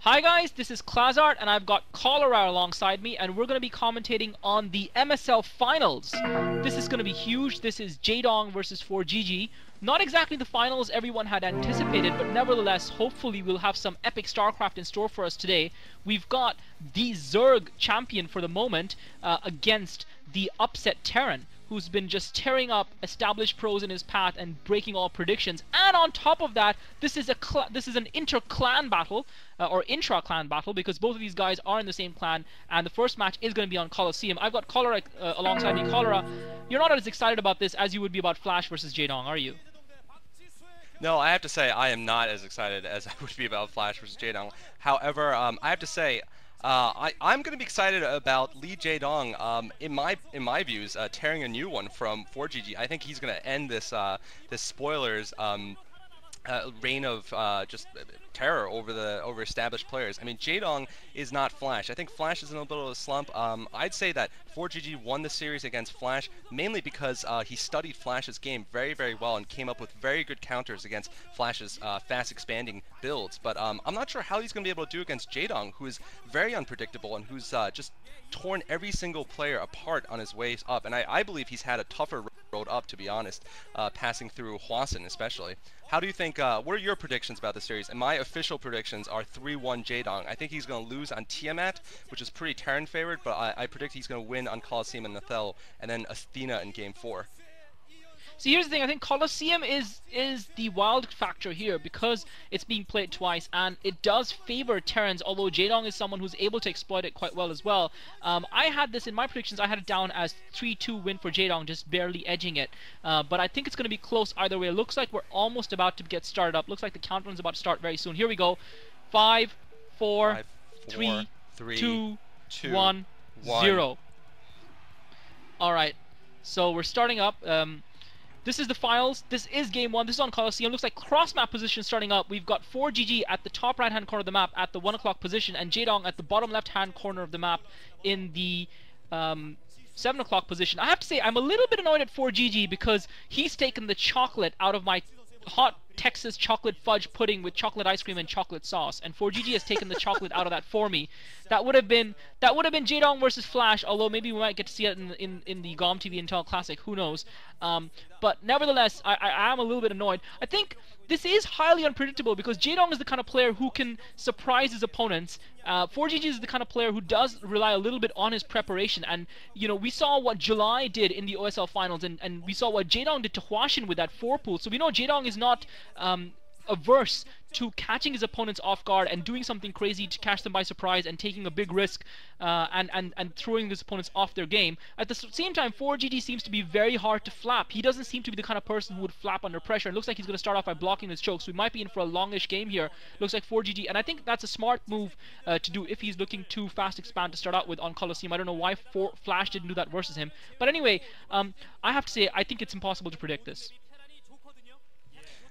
Hi guys, this is Klazart and I've got Cholera alongside me and we're going to be commentating on the MSL finals. This is going to be huge. This is Jaedong versus ForGG. Not exactly the finals everyone had anticipated, but nevertheless, hopefully we'll have some epic StarCraft in store for us today. We've got the Zerg champion for the moment against the upset Terran, who's been just tearing up established pros in his path and breaking all predictions. And on top of that, this is an inter-clan battle, or intra-clan battle, because both of these guys are in the same clan, and the first match is going to be on Colosseum. I've got Cholera alongside me. Cholera, you're not as excited about this as you would be about Flash versus Jaedong, are you? No, I have to say I am not as excited as I would be about Flash versus Jaedong. However, I have to say I'm going to be excited about Lee Jaedong. In my views, tearing a new one from ForGG. I think he's going to end this this spoilers reign of just terror over established players. I mean, Jaedong is not Flash. I think Flash is in a little bit of a slump. I'd say that ForGG won the series against Flash mainly because he studied Flash's game very, very well and came up with very good counters against Flash's fast expanding builds. But I'm not sure how he's going to be able to do against Jaedong, who is very unpredictable and who's just torn every single player apart on his way up. And I believe he's had a tougher road up, to be honest, passing through Hwasin especially. How do you think, what are your predictions about the series? And my official predictions are 3-1 Jaedong. I think he's going to lose on Tiamat, which is pretty Terran favored, but I predict he's going to win on Colosseum and Nethel, and then Athena in Game 4. See, here's the thing. I think Colosseum is the wild factor here because it's being played twice, and it does favor Terrans, although Jaedong is someone who's able to exploit it quite well as well. I had this in my predictions. I had it down as 3-2 win for Jaedong, just barely edging it. But I think it's going to be close either way. It looks like we're almost about to get started up. Looks like the countdown's about to start very soon. Here we go. 5, 4, 3, 2, 1, 0. All right. So we're starting up. This is the finals. This is game 1. This is on Colosseum. Looks like cross-map position starting up. We've got ForGG at the top right-hand corner of the map at the 1 o'clock position, and Jaedong at the bottom left-hand corner of the map in the 7 o'clock position. I have to say, I'm a little bit annoyed at ForGG because he's taken the chocolate out of my hot Texas chocolate fudge pudding with chocolate ice cream and chocolate sauce, and ForGG has taken the chocolate out of that for me. That would have been Jaedong versus Flash, although maybe we might get to see it in the GOM TV Intel Classic, who knows. But nevertheless, I am a little bit annoyed. I think this is highly unpredictable because Jaedong is the kind of player who can surprise his opponents. ForGG is the kind of player who does rely a little bit on his preparation, and you know, we saw what July did in the OSL finals, and we saw what Jaedong did to Hwasin with that 4 pool, so we know Jaedong is not averse to catching his opponents off guard and doing something crazy to catch them by surprise and taking a big risk and throwing his opponents off their game. At the same time, ForGG seems to be very hard to flap. He doesn't seem to be the kind of person who would flap under pressure. It looks like he's going to start off by blocking his choke, so we might be in for a longish game here. Looks like ForGG, and I think that's a smart move to do if he's looking to fast expand to start out with on Colosseum. I don't know why Flash didn't do that versus him. But anyway, I have to say, I think it's impossible to predict this.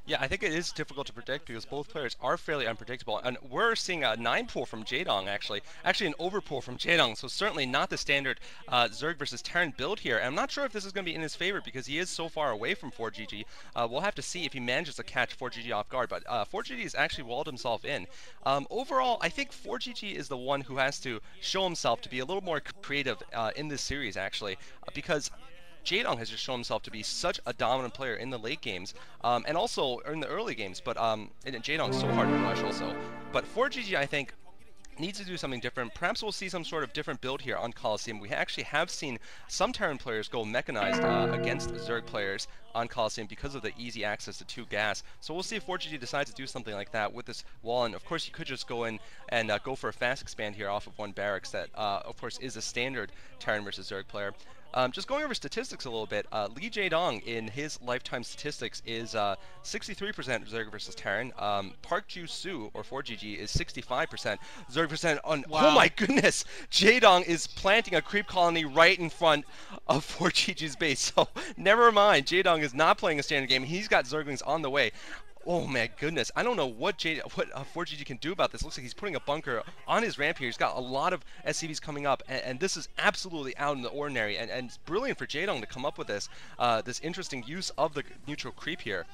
Yeah, I think it is difficult to predict because both players are fairly unpredictable, and we're seeing a 9 pool from Jaedong actually an overpool from Jaedong, so certainly not the standard Zerg versus Terran build here. And I'm not sure if this is going to be in his favor because he is so far away from ForGG. We'll have to see if he manages to catch ForGG off guard, but ForGG has actually walled himself in. Overall, I think ForGG is the one who has to show himself to be a little more creative in this series actually, because Jaedong has just shown himself to be such a dominant player in the late games, and also in the early games, but and Jaedong's so hard to rush also. But ForGG, I think, needs to do something different. Perhaps we'll see some sort of different build here on Colosseum. We actually have seen some Terran players go mechanized against Zerg players on Colosseum because of the easy access to 2 gas. So we'll see if ForGG decides to do something like that with this wall. And of course, you could just go in and go for a fast expand here off of 1 barracks that, of course, is a standard Terran versus Zerg player. Just going over statistics a little bit, Lee Jaedong in his lifetime statistics is 63% Zerg versus Terran. Park Ju-soo, or ForGG, is 65% Zerg versus on. Wow. Oh my goodness! Jaedong is planting a creep colony right in front of ForGG's base. So never mind, Jaedong is not playing a standard game. He's got Zerglings on the way. Oh my goodness, I don't know what ForGG can do about this. Looks like he's putting a bunker on his ramp here. He's got a lot of SCVs coming up, and this is absolutely out in the ordinary, and it's brilliant for Jaedong to come up with this this interesting use of the neutral creep here.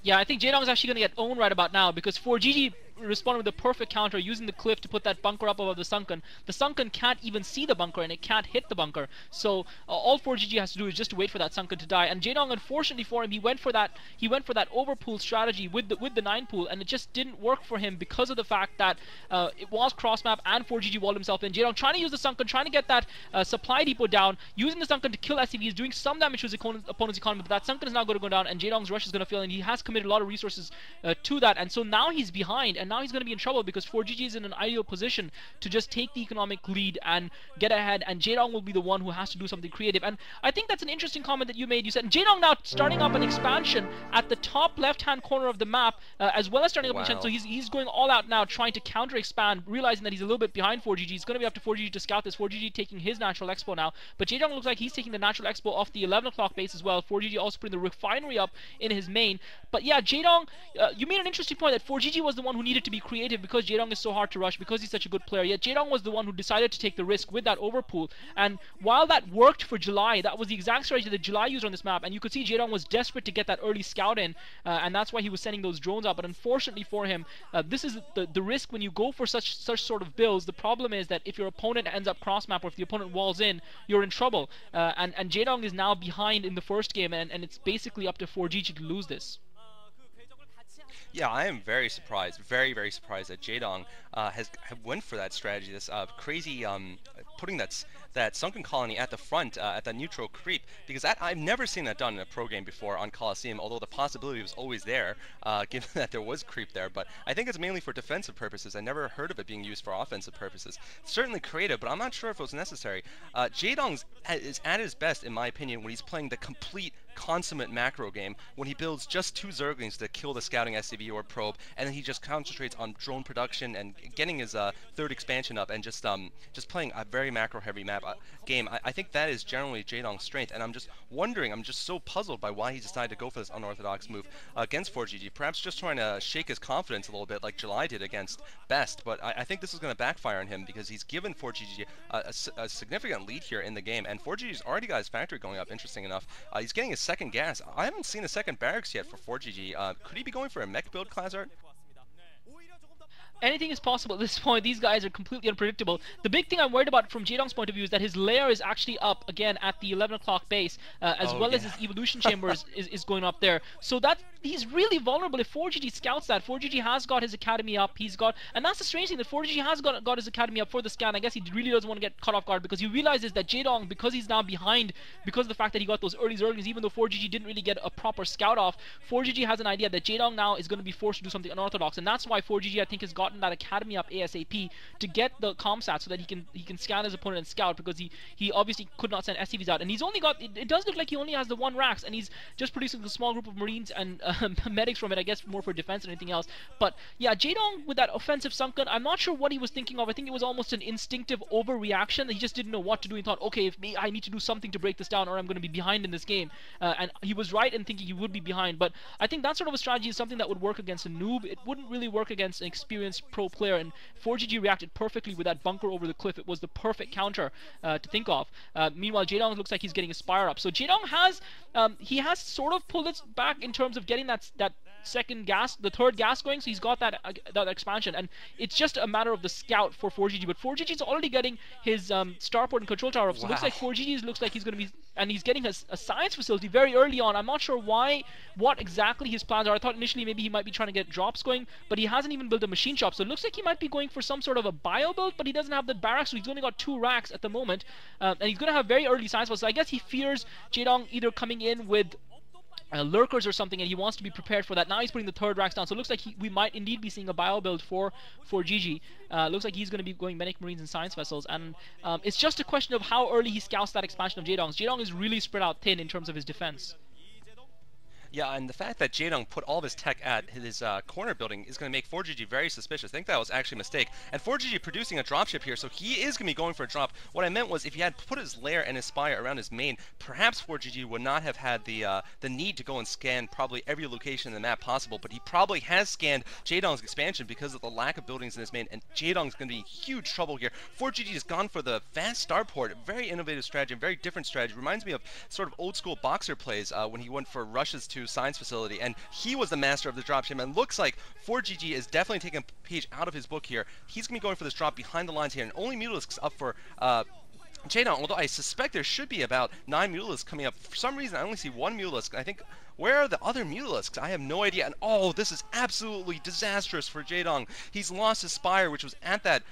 Yeah, I think Jaedong is actually going to get owned right about now because ForGG responded with the perfect counter, using the cliff to put that bunker up above the Sunken. The Sunken can't even see the bunker, and it can't hit the bunker. So all ForGG has to do is just to wait for that Sunken to die. And Jaedong, unfortunately for him, he went for that overpool strategy with the 9 pool, and it just didn't work for him because of the fact that it was cross map and ForGG walled himself in. Jaedong trying to use the Sunken, trying to get that supply depot down, using the Sunken to kill SCVs, doing some damage to his opponent's economy, but that Sunken is now going to go down, and Jaedong's rush is going to fail, and he has committed a lot of resources to that, and so now he's behind, and now he's going to be in trouble because ForGG is in an ideal position to just take the economic lead and get ahead, and Jaedong will be the one who has to do something creative. And I think that's an interesting comment that you made. You said Jaedong now starting up an expansion at the top left-hand corner of the map, as well as starting up an expansion, so he's going all out now, trying to counter-expand, realizing that he's a little bit behind ForGG. He's going to be up to ForGG to scout this. ForGG taking his natural expo now, but Jaedong looks like he's taking the natural expo off the 11 o'clock base as well. ForGG also putting the refinery up in his main. But yeah, Jaedong, you made an interesting point that ForGG was the one who needed to be creative because Jaedong is so hard to rush, because he's such a good player. Yet Jaedong was the one who decided to take the risk with that overpool. And while that worked for July, that was the exact strategy that July used on this map. And you could see Jaedong was desperate to get that early scout in, and that's why he was sending those drones out. But unfortunately for him, this is the risk when you go for such sort of builds. The problem is that if your opponent ends up cross map, or if the opponent walls in, you're in trouble. And Jaedong is now behind in the first game, and it's basically up to ForGG to lose this. Yeah, I am very surprised, very surprised that Jaedong went for that strategy, this crazy putting that Sunken colony at the front, at that neutral creep, because I've never seen that done in a pro game before on Colosseum, although the possibility was always there, given that there was creep there. But I think it's mainly for defensive purposes. I never heard of it being used for offensive purposes. It's certainly creative, but I'm not sure if it was necessary. Jaedong is at his best, in my opinion, when he's playing the complete consummate macro game, when he builds just 2 Zerglings to kill the scouting SCV or probe, and then he just concentrates on drone production and getting his 3rd expansion up, and just playing a very macro heavy game. I think that is generally Jaedong's strength, and I'm just wondering, I'm just so puzzled by why he decided to go for this unorthodox move against ForGG, perhaps just trying to shake his confidence a little bit like July did against Best. But I think this is going to backfire on him, because he's given ForGG a significant lead here in the game, and ForGG's already got his factory going up, interesting enough. He's getting his 2nd gas. I haven't seen a 2nd barracks yet for ForGG. Could he be going for a mech build, Klazart? Anything is possible at this point. These guys are completely unpredictable. The big thing I'm worried about from Jaedong's point of view is that his lair is actually up again at the 11 o'clock base, as well as his evolution chamber is going up there. So that he's really vulnerable if ForGG scouts that. ForGG has got his academy up. And that's the strange thing, that ForGG has got his academy up for the scan. I guess he really doesn't want to get caught off guard, because he realizes that Jaedong, because he's now behind, because of the fact that he got those early Zerglings, even though ForGG didn't really get a proper scout off, ForGG has an idea that Jaedong now is going to be forced to do something unorthodox, and that's why ForGG, I think, has gotten that academy up ASAP to get the comsat so that he can scan his opponent and scout, because he obviously could not send SCVs out, and he's only got, it does look like he only has the 1 Rax, and he's just producing a small group of Marines and medics from it, I guess more for defense than anything else. But yeah, Jaedong with that offensive Sunken, I'm not sure what he was thinking of. I think it was almost an instinctive overreaction, that he just didn't know what to do. He thought, okay, I need to do something to break this down, or I'm going to be behind in this game. And he was right in thinking he would be behind, but I think that sort of a strategy is something that would work against a noob. It wouldn't really work against an experienced pro player, and ForGG reacted perfectly with that bunker over the cliff. It was the perfect counter to think of. Meanwhile, Jaedong looks like he's getting a Spire up. So Jaedong has he has sort of pulled it back in terms of getting that second gas, the 3rd gas going, so he's got that expansion, and it's just a matter of the scout for ForGG. But ForGG is already getting his starport and control tower up, so it looks like ForGG looks like he's going to be, and he's getting a science facility very early on. I'm not sure what exactly his plans are. I thought initially maybe he might be trying to get drops going, but he hasn't even built a machine shop, so it looks like he might be going for some sort of a bio build, but he doesn't have the barracks, so he's only got 2 racks at the moment, and he's going to have very early science facilities. So I guess he fears Jaedong either coming in with lurkers or something, and he wants to be prepared for that. Now he's putting the 3rd racks down, so it looks like we might indeed be seeing a bio build for GG. Looks like he's going to be going medic marines and science vessels, and it's just a question of how early he scouts that expansion of Jaedong's. Jaedong is really spread out thin in terms of his defense. Yeah, and the fact that Jaedong put all of his tech at his corner building is going to make ForGG very suspicious. I think that was actually a mistake. And ForGG producing a dropship here, so he is going to be going for a drop. What I meant was, if he had put his lair and his spire around his main, perhaps ForGG would not have had the need to go and scan probably every location in the map possible. But he probably has scanned Jaedong's expansion because of the lack of buildings in his main, and Jaedong's going to be in huge trouble here. ForGG has gone for the fast starport, very innovative strategy, very different strategy. Reminds me of sort of old school boxer plays when he went for rushes to to Science Facility, and he was the master of the dropship, and looks like ForGG is definitely taking a page out of his book here. He's going to be going for this drop behind the lines here, and only Mutalisks up for Jaedong, although I suspect there should be about 9 Mutalisks coming up. For some reason, I only see 1 Mutalisk. I think, where are the other Mutalisks? I have no idea. And oh, this is absolutely disastrous for Jaedong. He's lost his Spire, which was at that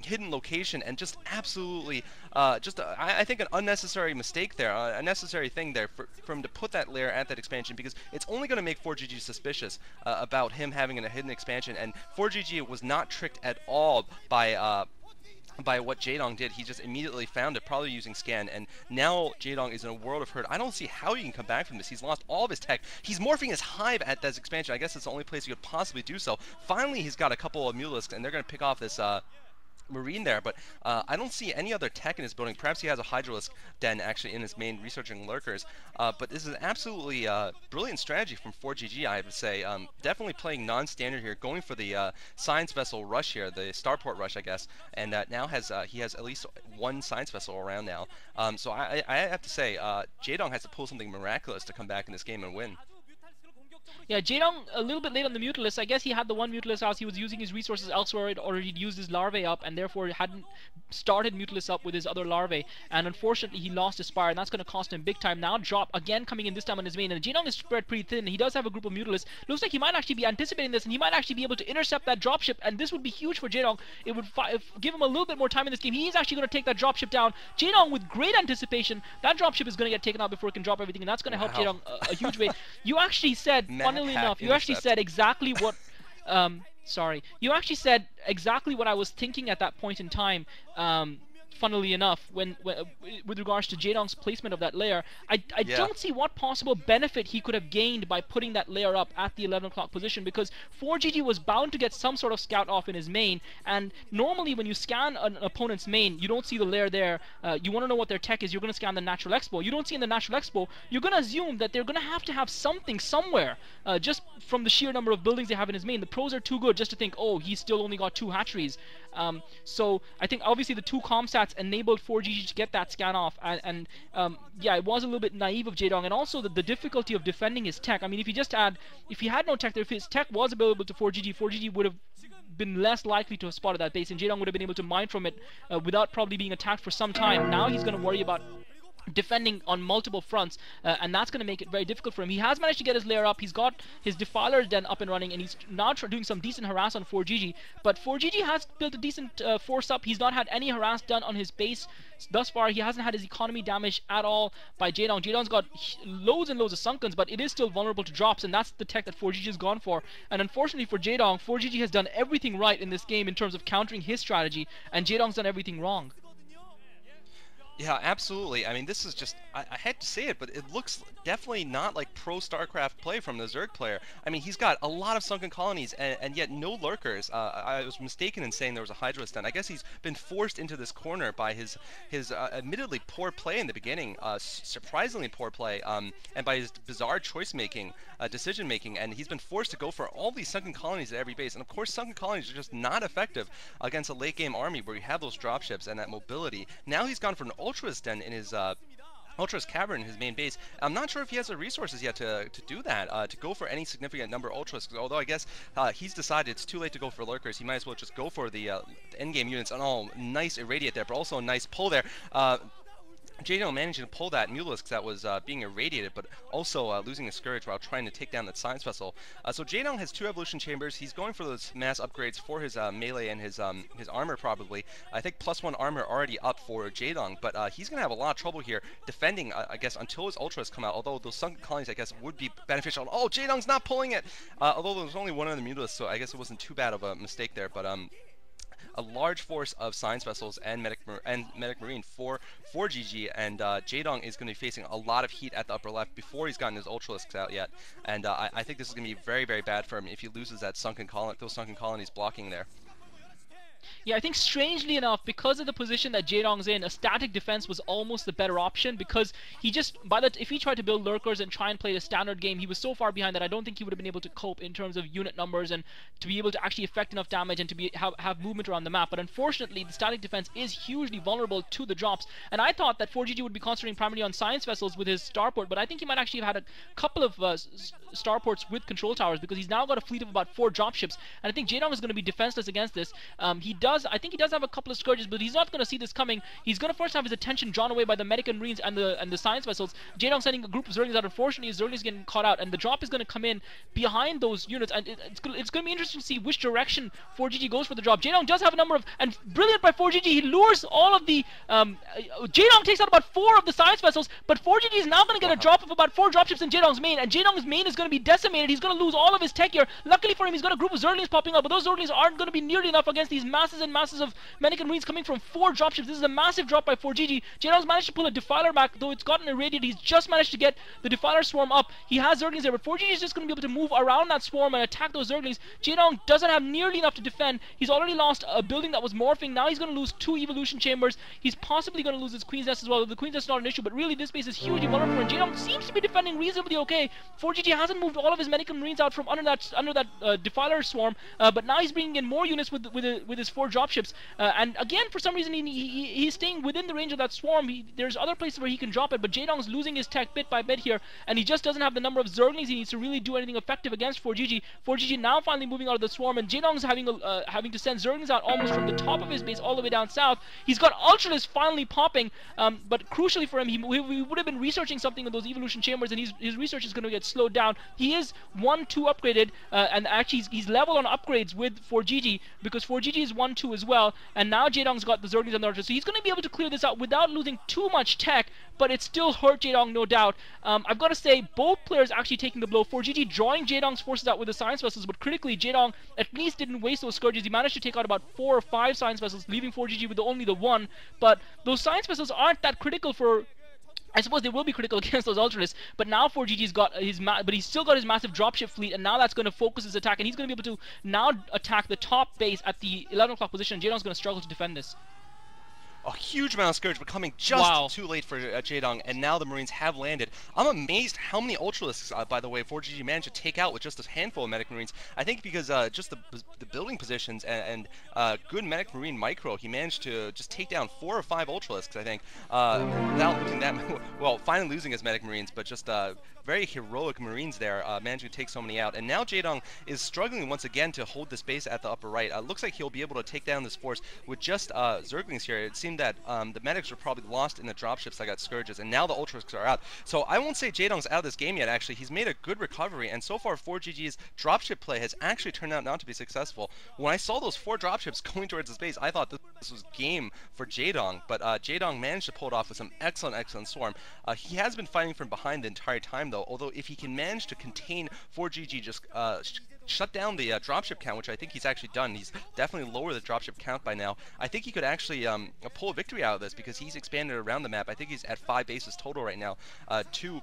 hidden location, and just absolutely, I think an unnecessary mistake there, a necessary thing there for him to put that lair at that expansion, because it's only going to make ForGG suspicious about him having a hidden expansion. And ForGG was not tricked at all by what Jaedong did. He just immediately found it, probably using scan, and now Jaedong is in a world of hurt. I don't see how he can come back from this. He's lost all of his tech. He's morphing his hive at this expansion. I guess it's the only place he could possibly do so. Finally, he's got a couple of Mutalisks, and they're going to pick off this Marine there, but I don't see any other tech in his building. Perhaps he has a Hydralisk den actually in his main, researching lurkers. But this is an absolutely brilliant strategy from ForGG, I would say. Definitely playing non-standard here, going for the science vessel rush here, the starport rush, I guess. And now he has at least 1 science vessel around now. So I have to say, Jaedong has to pull something miraculous to come back in this game and win. Yeah, Jaedong a little bit late on the Mutalisk. I guess he had the 1 Mutalisk house. He was using his resources elsewhere. He'd already used his larvae up, and therefore hadn't started Mutalisk up with his other larvae. And unfortunately, he lost his Spire, and that's going to cost him big time. Now drop again coming in, this time on his main. And Jaedong is spread pretty thin. He does have a group of Mutalisks. Looks like he might actually be anticipating this, and he might actually be able to intercept that dropship. And this would be huge for Jaedong. It would give him a little bit more time in this game. He's actually going to take that dropship down. Jaedong with great anticipation. That dropship is going to get taken out before it can drop everything, and that's going to help Jaedong a huge way. You actually said, funnily enough, you actually said exactly what you actually said exactly what I was thinking at that point in time, funnily enough, when with regards to Jaedong's placement of that layer. I don't see what possible benefit he could have gained by putting that layer up at the 11 o'clock position, because ForGG was bound to get some sort of scout off in his main, and normally when you scan an opponent's main, you don't see the layer there. You want to know what their tech is, you're going to scan the Natural Expo. You don't see in the Natural Expo, you're going to assume that they're going to have something somewhere, just from the sheer number of buildings they have in his main. The pros are too good just to think, oh, he's still only got 2 hatcheries. So I think obviously the 2 comsats enabled ForGG to get that scan off, and yeah, it was a little bit naive of Jaedong, and also the difficulty of defending his tech. I mean, if he had no tech there, if his tech was available to ForGG, ForGG would have been less likely to have spotted that base, and Jaedong would have been able to mine from it without probably being attacked for some time. Now he's going to worry about defending on multiple fronts, and that's going to make it very difficult for him. He has managed to get his layer up. He's got his Defiler den up and running, and he's now doing some decent harass on ForGG. But ForGG has built a decent force up. He's not had any harass done on his base thus far. He hasn't had his economy damaged at all by Jaedong. Jaedong's got loads and loads of Sunkens, but it is still vulnerable to drops, and that's the tech that ForGG has gone for. And unfortunately for Jaedong, ForGG has done everything right in this game in terms of countering his strategy, and Jaedong's done everything wrong. Yeah, absolutely. I mean, this is just, I hate to say it, but it looks definitely not like pro StarCraft play from the Zerg player. I mean, he's got a lot of sunken colonies and yet no lurkers. I was mistaken in saying there was a Hydralisk den. I guess he's been forced into this corner by his admittedly poor play in the beginning, surprisingly poor play, and by his bizarre choice-making, decision-making, and he's been forced to go for all these sunken colonies at every base. And of course, sunken colonies are just not effective against a late-game army where you have those dropships and that mobility. Now he's gone for an Ultras den in his Ultras Cavern in his main base. I'm not sure if he has the resources yet to do that, to go for any significant number of Ultras, although I guess he's decided it's too late to go for lurkers. He might as well just go for the endgame units. And oh, nice irradiate there, but also a nice pull there. Jaedong managing to pull that Mutalisk that was being irradiated, but also losing the Scourge while trying to take down that Science Vessel. So Jaedong has 2 Evolution Chambers. He's going for those mass upgrades for his melee and his armor probably. I think +1 armor already up for Jaedong, but he's going to have a lot of trouble here defending, I guess, until his Ultras come out, although those sunken colonies, I guess, would be beneficial. Oh, Jaedong's not pulling it! Although there was only 1 of the Mutalisks, so I guess it wasn't too bad of a mistake there, but a large force of science vessels and medic marine for ForGG, and Jaedong is going to be facing a lot of heat at the upper left before he's gotten his Ultralisks out yet, and I think this is going to be very, very bad for him if he loses that those sunken colonies blocking there. Yeah, I think strangely enough, because of the position that Jaedong's in, a static defense was almost the better option, because he just, if he tried to build lurkers and try and play a standard game, he was so far behind that I don't think he would have been able to cope in terms of unit numbers and to be able to actually effect enough damage and to have movement around the map. But unfortunately, the static defense is hugely vulnerable to the drops, and I thought that ForGG would be concentrating primarily on science vessels with his starport, but I think he might actually have had a couple of starports with control towers, because he's now got a fleet of about 4 dropships, and I think Jaedong is going to be defenseless against this. I think he does have a couple of scourges, but he's not going to see this coming. He's going to first have his attention drawn away by the medic and marines and the science vessels. Jaedong sending a group of Zerglings out. Unfortunately, Zerglings getting caught out, and the drop is going to come in behind those units, and it's going to be interesting to see which direction ForGG goes for the drop. Jaedong does have a number of, and brilliant by ForGG, he lures all of the, Jaedong takes out about 4 of the science vessels, but ForGG is now going to get a drop of about 4 dropships in Jaedong's main, and Jaedong's main is going to be decimated. He's going to lose all of his tech here. Luckily for him, he's got a group of Zerglings popping up, but those Zerglings aren't going to be nearly enough against these masses and masses of medic and marines coming from 4 dropships. This is a massive drop by ForGG. Jaedong's managed to pull a Defiler back, though it's gotten irradiated. He's just managed to get the Defiler swarm up. He has Zerglings there, but ForGG is just going to be able to move around that swarm and attack those Zerglings. Jaedong doesn't have nearly enough to defend. He's already lost a building that was morphing. Now he's going to lose 2 evolution chambers. He's possibly going to lose his Queen's Nest as well. The Queen's Nest is not an issue, but really this base is hugely vulnerable, and Jaedong seems to be defending reasonably okay. ForGG hasn't moved all of his medic and marines out from under that Defiler swarm, but now he's bringing in more units with his 4 dropships, and again, for some reason, he's staying within the range of that swarm. There's other places where he can drop it, but Jaedong's losing his tech bit by bit here, and he just doesn't have the number of Zerglings he needs to really do anything effective against ForGG. ForGG now finally moving out of the swarm, and Jaedong's having to send Zerglings out almost from the top of his base all the way down south. He's got Ultralisk finally popping, but crucially for him, he would have been researching something in those evolution chambers, and his research is going to get slowed down. He is 1-2 upgraded, and actually he's level on upgrades with ForGG, because ForGG is 1-2 as well, and now Jaedong's got the Zerglings and the Ultralisk, so he's going to be able to clear this out without losing too much tech, but it still hurt Jaedong, no doubt. I've got to say, both players actually taking the blow. ForGG drawing Jaedong's forces out with the science vessels, but critically, Jaedong at least didn't waste those scourges. He managed to take out about 4 or 5 science vessels, leaving ForGG with only the 1, but those science vessels aren't that critical for... I suppose they will be critical against those Ultralisks, but now ForGG's got his but he's still got his massive dropship fleet, and now that's going to focus his attack, and he's going to be able to now attack the top base at the 11 o'clock position. Jaedong's going to struggle to defend this. A huge amount of Scourge, but coming just too late for Jaedong, and now the Marines have landed. I'm amazed how many Ultralisks, by the way, ForGG managed to take out with just a handful of Medic Marines. I think because just the building positions and good Medic Marine micro, he managed to just take down 4 or 5 Ultralisks, I think, without losing that, well, finally losing his Medic Marines, but just very heroic Marines there, managing to take so many out. And now Jaedong is struggling once again to hold this base at the upper right. Looks like he'll be able to take down this force with just Zerglings here. It seemed that the medics were probably lost in the dropships that got Scourges, and now the Ultralisks are out. So I won't say Jaedong's out of this game yet, actually. He's made a good recovery, and so far ForGG's dropship play has actually turned out not to be successful. When I saw those 4 dropships going towards his base, I thought this was game for Jaedong, but Jaedong managed to pull it off with some excellent swarm. He has been fighting from behind the entire time, though, although if he can manage to contain ForGG, just shut down the dropship count, which I think he's actually done. He's definitely lowered the dropship count by now. I think he could actually pull a victory out of this, because he's expanded around the map. I think he's at 5 bases total right now, 2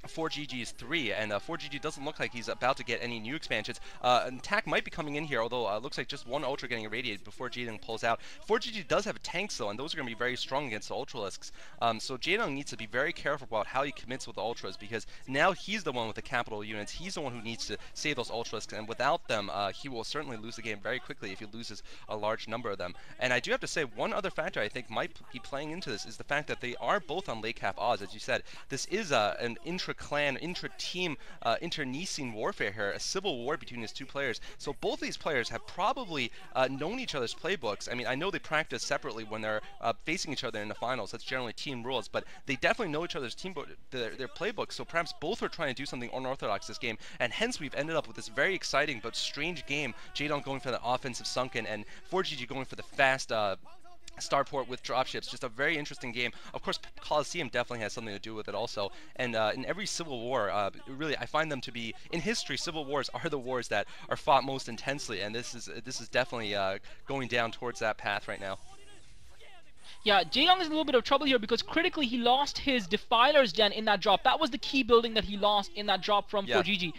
ForGG's 3, and ForGG doesn't look like he's about to get any new expansions. An attack might be coming in here, although it looks like just 1 Ultra getting irradiated before Jaedong pulls out. ForGG does have tanks though, and those are going to be very strong against the Ultralisks. So Jaedong needs to be very careful about how he commits with the Ultras, because now he's the one with the capital units. He's the one who needs to save those Ultralisks, and without them, he will certainly lose the game very quickly if he loses a large number of them. And I do have to say, one other factor I think might be playing into this is the fact that they are both on Lecaf Oz. As you said, this is an intra-clan, intra-team, internecine warfare here, a civil war between these 2 players. So both of these players have probably known each other's playbooks. I mean, I know they practice separately when they're facing each other in the finals. That's generally team rules, but they definitely know each other's their playbooks. So perhaps both are trying to do something unorthodox this game, and hence we've ended up with this very exciting but strange game. Jaedong going for the offensive sunken, and ForGG going for the fast starport with dropships. Just a very interesting game. Of course, Colosseum definitely has something to do with it also. And in every civil war, really, I find them to be, in history, civil wars are the wars that are fought most intensely, and this is definitely going down towards that path right now. Yeah, Jaedong is in a little bit of trouble here because critically he lost his Defiler's Den in that drop. That was the key building that he lost in that drop from ForGG.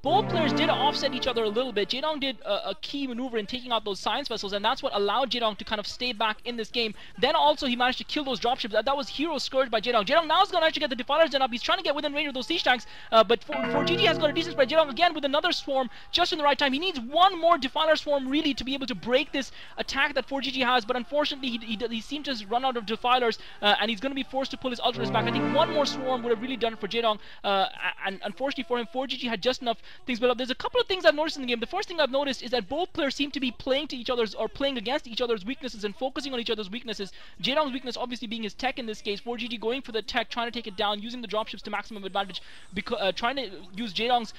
Both players did offset each other a little bit. Jaedong did a key maneuver in taking out those science vessels, and that's what allowed Jaedong to kind of stay back in this game. Then also he managed to kill those dropships. That was Hero Scourge by Jaedong. Jaedong now is going to actually get the Defiler's Den up. He's trying to get within range of those siege tanks, but ForGG has got a decent spread. Jaedong again with another swarm just in the right time. He needs one more Defiler swarm really to be able to break this attack that ForGG has, but unfortunately he seemed to run out of Defilers, and he's going to be forced to pull his Ultras back. I think one more swarm would have really done it for Jaedong, and unfortunately for him, ForGG had just enough things built up. There's a couple of things I've noticed in the game. The first thing I've noticed is that both players seem to be playing to each other's, or playing against each other's weaknesses and focusing on each other's weaknesses. Jaedong's weakness obviously being his tech in this case, ForGG going for the tech, trying to take it down, using the dropships to maximum advantage, trying to use Jaedong's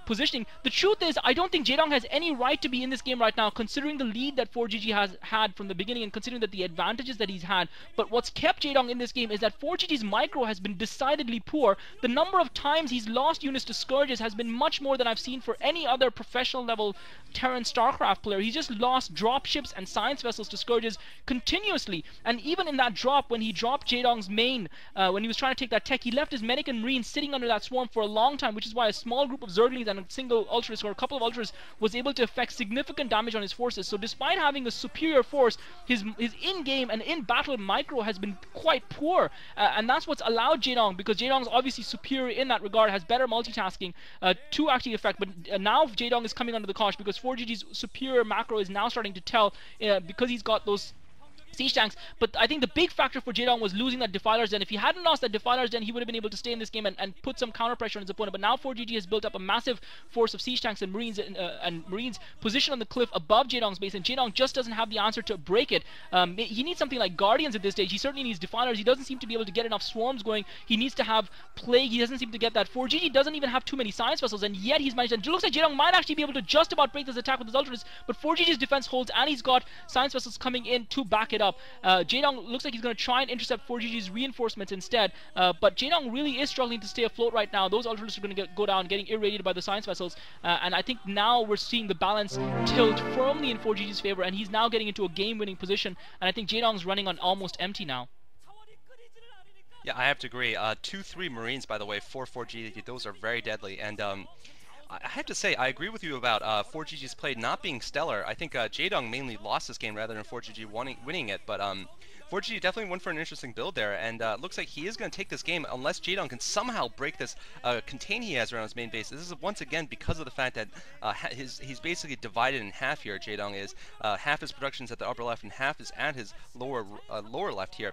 positioning. The truth is, I don't think Jaedong has any right to be in this game right now, considering the lead that ForGG has had from the beginning and considering that the advantages that he's had. But what's kept Jaedong in this game is that ForGG's micro has been decidedly poor. The number of times he's lost units to Scourges has been much more than I've seen for any other professional level Terran StarCraft player. He's just lost dropships and science vessels to Scourges continuously. And even in that drop, when he dropped Jaedong's main, when he was trying to take that tech, he left his Medic and Marine sitting under that swarm for a long time, which is why a small group of Zerglings and a single Ultras or a couple of Ultras was able to effect significant damage on his forces. So despite having a superior force, his in-game and in-battle micro has been quite poor, and that's what's allowed Jaedong, because Jaedong's obviously superior in that regard, has better multitasking to actually affect, but now Jaedong is coming under the cosh because ForGG's superior macro is now starting to tell, because he's got those siege tanks. But I think the big factor for Jaedong was losing that Defiler's Den. If he hadn't lost that Defiler's Den, he would have been able to stay in this game and put some counter pressure on his opponent. But now ForGG has built up a massive force of siege tanks and Marines positioned on the cliff above Jaedong's base, and Jaedong just doesn't have the answer to break it. He needs something like Guardians at this stage. He certainly needs Defilers. He doesn't seem to be able to get enough swarms going. He needs to have Plague. He doesn't seem to get that. ForGG doesn't even have too many science vessels, and yet he's managed. And it looks like Jaedong might actually be able to just about break this attack with his Ultras, but ForGG's defense holds, and he's got science vessels coming in to back it up. Jaedong looks like he's going to try and intercept ForGG's reinforcements instead, but Jaedong really is struggling to stay afloat right now. Those Ultras are going to go down, getting irradiated by the science vessels, and I think now we're seeing the balance tilt firmly in ForGG's favor, and he's now getting into a game-winning position, and I think Jaedong's running on almost empty now. Yeah, I have to agree. 2-3 Marines, by the way, for ForGG, those are very deadly, and I have to say, I agree with you about ForGG's play not being stellar. I think Jaedong mainly lost this game rather than ForGG winning it, but ForGG definitely went for an interesting build there, and looks like he is going to take this game unless Jaedong can somehow break this contain he has around his main base. This is once again because of the fact that he's basically divided in half here. Jaedong is half his production's at the upper left and half is at his lower left here.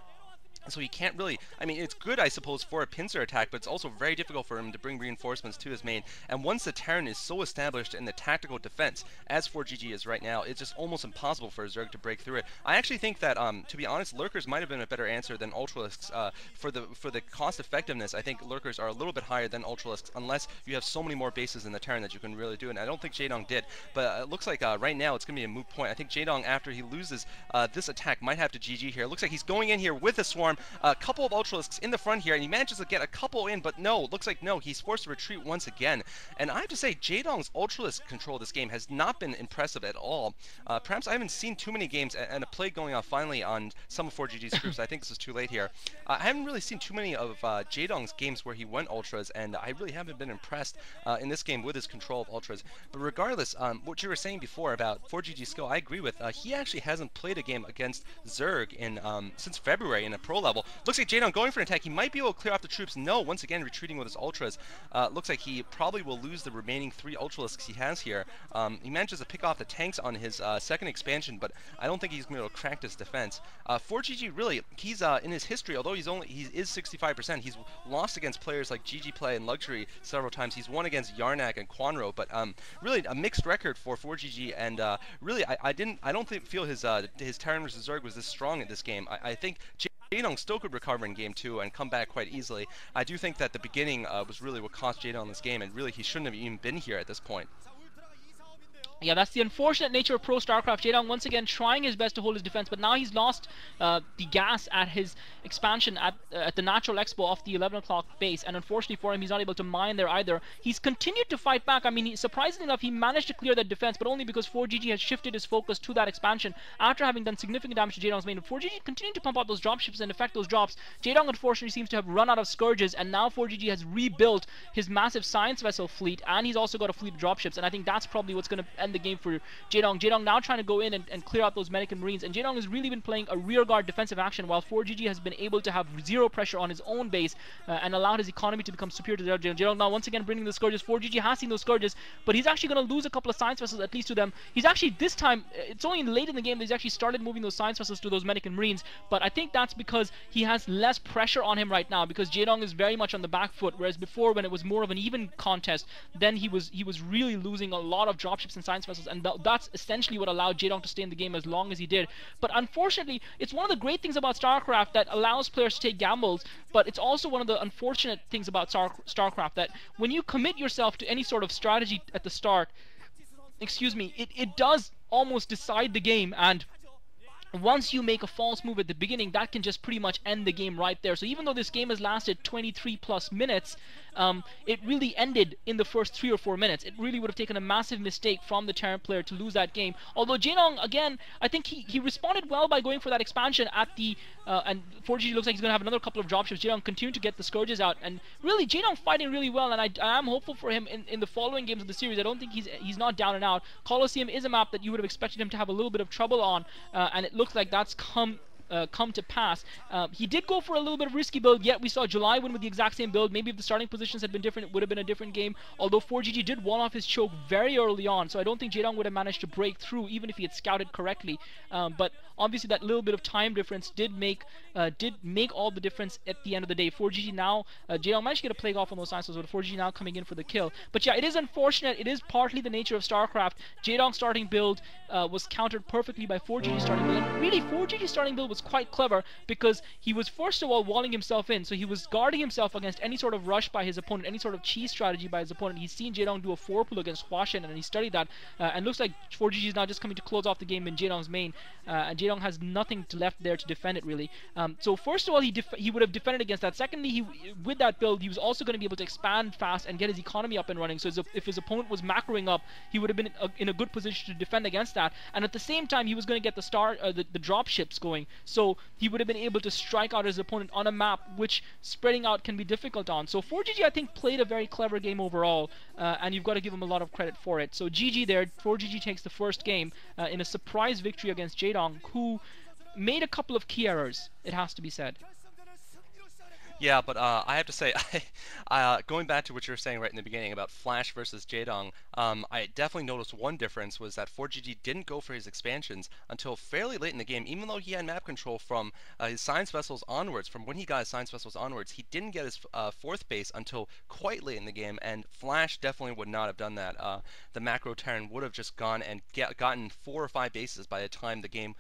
So he can't really, I mean, it's good, I suppose, for a pincer attack, but it's also very difficult for him to bring reinforcements to his main. And once the Terran is so established in the tactical defense, as ForGG is right now, it's just almost impossible for a Zerg to break through it. I actually think that, to be honest, Lurkers might have been a better answer than Ultralisks. For the cost effectiveness, I think Lurkers are a little bit higher than Ultralisks, unless you have so many more bases in the Terran that you can really do it. And I don't think Jaedong did, but it looks like right now it's going to be a moot point. I think Jaedong, after he loses this attack, might have to GG here. It looks like he's going in here with a swarm. A couple of Ultralisks in the front here, and he manages to get a couple in, but no, looks like no, he's forced to retreat once again. And I have to say, Jaedong's Ultralisk control of this game has not been impressive at all. Perhaps I haven't seen too many games, and a plague going off finally on some of ForGG's troops. I think this is too late here. I haven't really seen too many of Jaedong's games where he went Ultras, and I really haven't been impressed in this game with his control of Ultras. But regardless, what you were saying before about ForGG's skill, I agree with. He actually hasn't played a game against Zerg in since February in a pro level. Looks like Jaedong going for an attack. He might be able to clear off the troops. No, once again retreating with his Ultras. Looks like he probably will lose the remaining 3 Ultralisks he has here. He manages to pick off the tanks on his second expansion, but I don't think he's going to be able to crack this defense. ForGG really, he's in his history, although he is 65%, he's lost against players like GG Play and Luxury several times. He's won against Yarnak and Quanro, but really a mixed record for ForGG, and really I don't feel his Terran vs Zerg was this strong in this game. I think Jaedong still could recover in game 2 and come back quite easily. I do think that the beginning was really what cost Jaedong this game, and really he shouldn't have even been here at this point. Yeah, that's the unfortunate nature of Pro StarCraft. Jaedong once again trying his best to hold his defense, but now he's lost the gas at his expansion at the Natural Expo off the 11 o'clock base, and unfortunately for him, he's not able to mine there either. He's continued to fight back. I mean, surprisingly enough, he managed to clear that defense, but only because ForGG has shifted his focus to that expansion after having done significant damage to Jaedong's main. ForGG continuing to pump out those dropships and affect those drops. Jaedong unfortunately seems to have run out of Scourges, and now ForGG has rebuilt his massive science vessel fleet, and he's also got a fleet of dropships, and I think that's probably what's going to end the game for Jaedong. Jaedong now trying to go in and clear out those medic and marines, and Jaedong has really been playing a rearguard defensive action, while ForGG has been able to have zero pressure on his own base and allowed his economy to become superior to Jaedong. Jaedong now once again bringing the Scourges. ForGG has seen those Scourges, but he's actually going to lose a couple of science vessels at least to them. He's actually, this time, it's only late in the game that he's actually started moving those science vessels to those medic and marines, but I think that's because he has less pressure on him right now, because Jaedong is very much on the back foot, whereas before, when it was more of an even contest, then he was really losing a lot of dropships and science vessels, and that's essentially what allowed Jaedong to stay in the game as long as he did. But unfortunately, it's one of the great things about StarCraft that allows players to take gambles, but it's also one of the unfortunate things about StarCraft that when you commit yourself to any sort of strategy at the start, excuse me, it does almost decide the game, and once you make a false move at the beginning, that can just pretty much end the game right there. So even though this game has lasted 23 plus minutes, it really ended in the first 3 or 4 minutes. It really would have taken a massive mistake from the Terran player to lose that game. Although Jaedong, again, I think he responded well by going for that expansion at the and ForGG looks like he's going to have another couple of dropships. Jaedong continued to get the Scourges out, and really Jaedong fighting really well, and I am hopeful for him in the following games of the series. I don't think he's not down and out. Colosseum is a map that you would have expected him to have a little bit of trouble on, and it looks like that's come to pass. He did go for a little bit of risky build, yet we saw July win with the exact same build. Maybe if the starting positions had been different, it would have been a different game, although ForGG did wall off his choke very early on, so I don't think Jaedong would have managed to break through even if he had scouted correctly. But obviously that little bit of time difference did make all the difference at the end of the day. ForGG now, Jaedong managed to get a plague off on those sciences, but ForGG now coming in for the kill. But yeah, it is unfortunate. It is partly the nature of StarCraft. Jaedong's starting build was countered perfectly by ForGG's starting build, and really ForGG's starting build was quite clever, because he was first of all walling himself in, so he was guarding himself against any sort of rush by his opponent, any sort of cheese strategy by his opponent. He's seen Jaedong do a 4-pull against Hwasin, and he studied that, and looks like ForGG is now just coming to close off the game in Jaedong's main, and Jaedong has nothing left there to defend it really. So first of all, he would have defended against that. Secondly, with that build, he was also going to be able to expand fast and get his economy up and running, so if his opponent was macroing up, he would have been in a good position to defend against that, and at the same time he was going to get the drop ships going, so he would have been able to strike out his opponent on a map which spreading out can be difficult on. So ForGG, I think, played a very clever game overall, and you've got to give him a lot of credit for it. So GG there. ForGG takes the first game in a surprise victory against Jaedong, who made a couple of key errors, it has to be said. Yeah, but I have to say, going back to what you were saying right in the beginning about Flash versus Jaedong, I definitely noticed one difference was that ForGG didn't go for his expansions until fairly late in the game. Even though he had map control from his science vessels onwards, from when he got his science vessels onwards, he didn't get his fourth base until quite late in the game, and Flash definitely would not have done that. The macro Terran would have just gone and gotten 4 or 5 bases by the time the game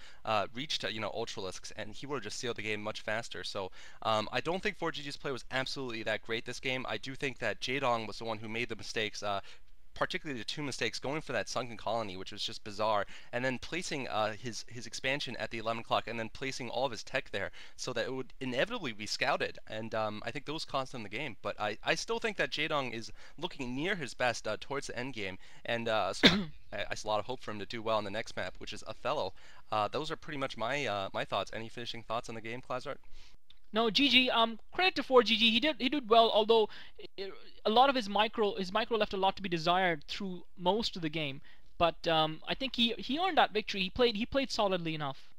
reached Ultralisks, and he would have just sealed the game much faster. So I don't think ForGG's play was absolutely that great this game. I do think that Jaedong was the one who made the mistakes, particularly the 2 mistakes, going for that sunken colony, which was just bizarre, and then placing his expansion at the 11 o'clock, and then placing all of his tech there so that it would inevitably be scouted, and I think those cost him the game. But I still think that Jaedong is looking near his best towards the end game, and so I see a lot of hope for him to do well in the next map, which is Othello. Those are pretty much my thoughts. Any finishing thoughts on the game, Klazart? No, GG. Credit to ForGG. He did well, although a lot of his micro left a lot to be desired through most of the game. But I think he earned that victory. He played solidly enough.